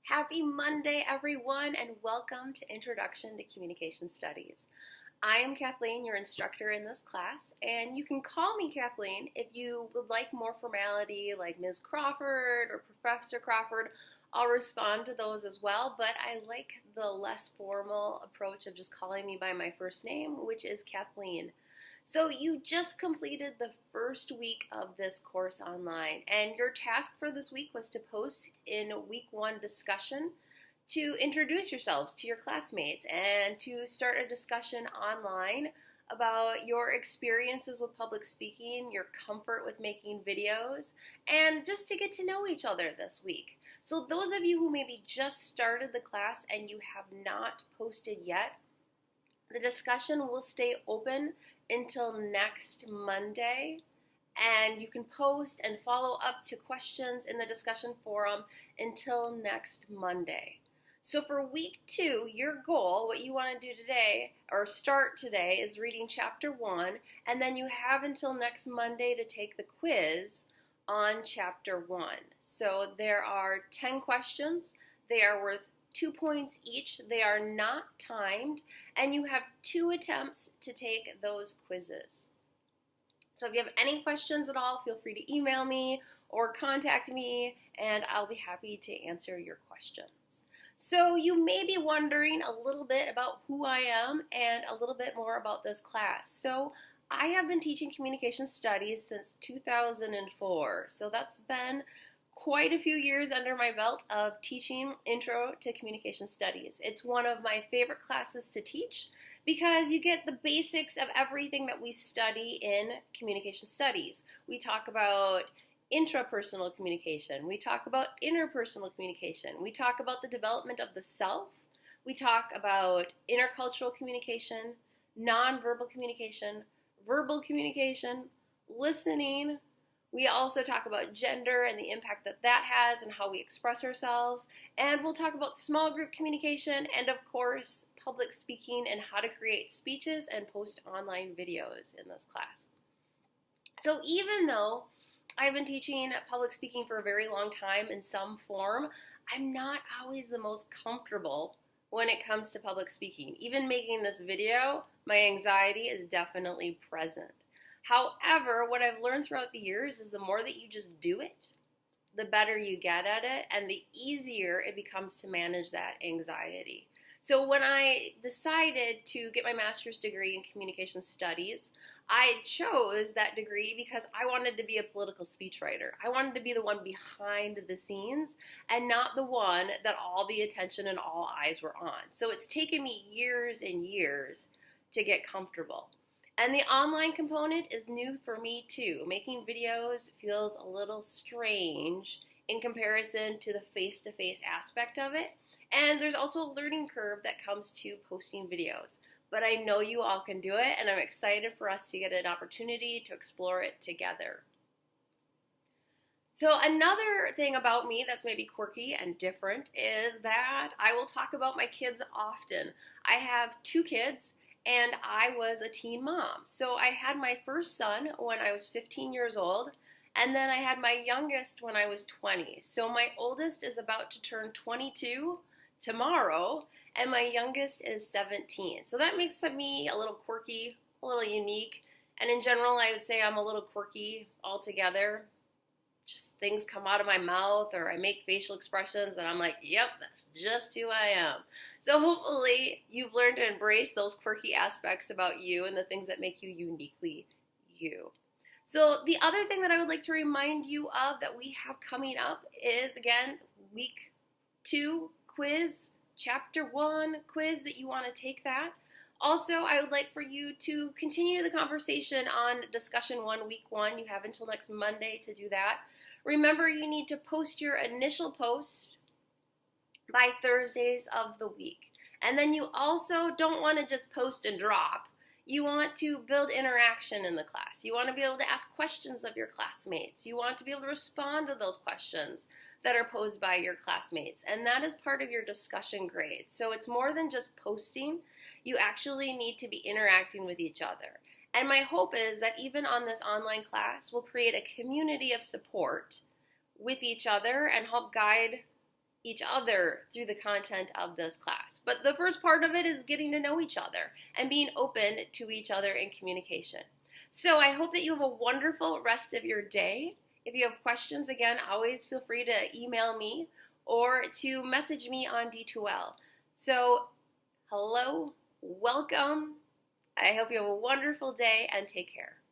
Happy Monday, everyone, and welcome to Introduction to Communication Studies. I am Kathleen, your instructor in this class, and you can call me Kathleen if you would like more formality like Ms. Crawford or Professor Crawford. I'll respond to those as well, but I like the less formal approach of just calling me by my first name, which is Kathleen. So you just completed the first week of this course online, and your task for this week was to post in week one discussion to introduce yourselves to your classmates and to start a discussion online about your experiences with public speaking, your comfort with making videos, and just to get to know each other this week. So those of you who maybe just started the class and you have not posted yet, the discussion will stay open until next Monday, and you can post and follow up to questions in the discussion forum until next Monday. So for week 2, your goal, what you want to do today, or start today, is reading chapter 1, and then you have until next Monday to take the quiz on chapter 1. So there are 10 questions. They are worth 2 points each. They are not timed, and you have 2 attempts to take those quizzes. So if you have any questions at all, feel free to email me or contact me, and I'll be happy to answer your questions. So you may be wondering a little bit about who I am and a little bit more about this class. So I have been teaching communication studies since 2004. So that's been quite a few years under my belt of teaching Intro to Communication Studies. It's one of my favorite classes to teach because you get the basics of everything that we study in communication studies. We talk about intrapersonal communication. We talk about interpersonal communication. We talk about the development of the self. We talk about intercultural communication, nonverbal communication, verbal communication, listening. We also talk about gender and the impact that that has and how we express ourselves. And we'll talk about small group communication and, of course, public speaking and how to create speeches and post online videos in this class. So even though I've been teaching public speaking for a very long time in some form, I'm not always the most comfortable when it comes to public speaking. Even making this video, my anxiety is definitely present. However, what I've learned throughout the years is the more that you just do it, the better you get at it, and the easier it becomes to manage that anxiety. So when I decided to get my master's degree in communication studies, I chose that degree because I wanted to be a political speechwriter. I wanted to be the one behind the scenes and not the one that all the attention and all eyes were on. So it's taken me years and years to get comfortable. And the online component is new for me too. Making videos feels a little strange in comparison to the face-to-face aspect of it. And there's also a learning curve that comes to posting videos. But I know you all can do it, and I'm excited for us to get an opportunity to explore it together. So another thing about me that's maybe quirky and different is that I will talk about my kids often. I have 2 kids, and I was a teen mom. So I had my first son when I was 15 years old, and then I had my youngest when I was 20. So my oldest is about to turn 22 tomorrow, and my youngest is 17. So that makes me a little quirky, a little unique, and in general I would say I'm a little quirky altogether. Just things come out of my mouth or I make facial expressions and I'm like, yep, that's just who I am. So hopefully you've learned to embrace those quirky aspects about you and the things that make you uniquely you. So the other thing that I would like to remind you of that we have coming up is, again, week 2 quiz, chapter 1 quiz that you want to take that. Also, I would like for you to continue the conversation on discussion 1, week 1. You have until next Monday to do that. Remember, you need to post your initial post by Thursdays of the week. And then you also don't want to just post and drop. You want to build interaction in the class. You want to be able to ask questions of your classmates. You want to be able to respond to those questions that are posed by your classmates. And that is part of your discussion grade. So it's more than just posting. You actually need to be interacting with each other. And my hope is that even on this online class, we'll create a community of support with each other and help guide each other through the content of this class. But the first part of it is getting to know each other and being open to each other in communication. So I hope that you have a wonderful rest of your day. If you have questions, again, always feel free to email me or to message me on D2L. So, hello, welcome. I hope you have a wonderful day and take care.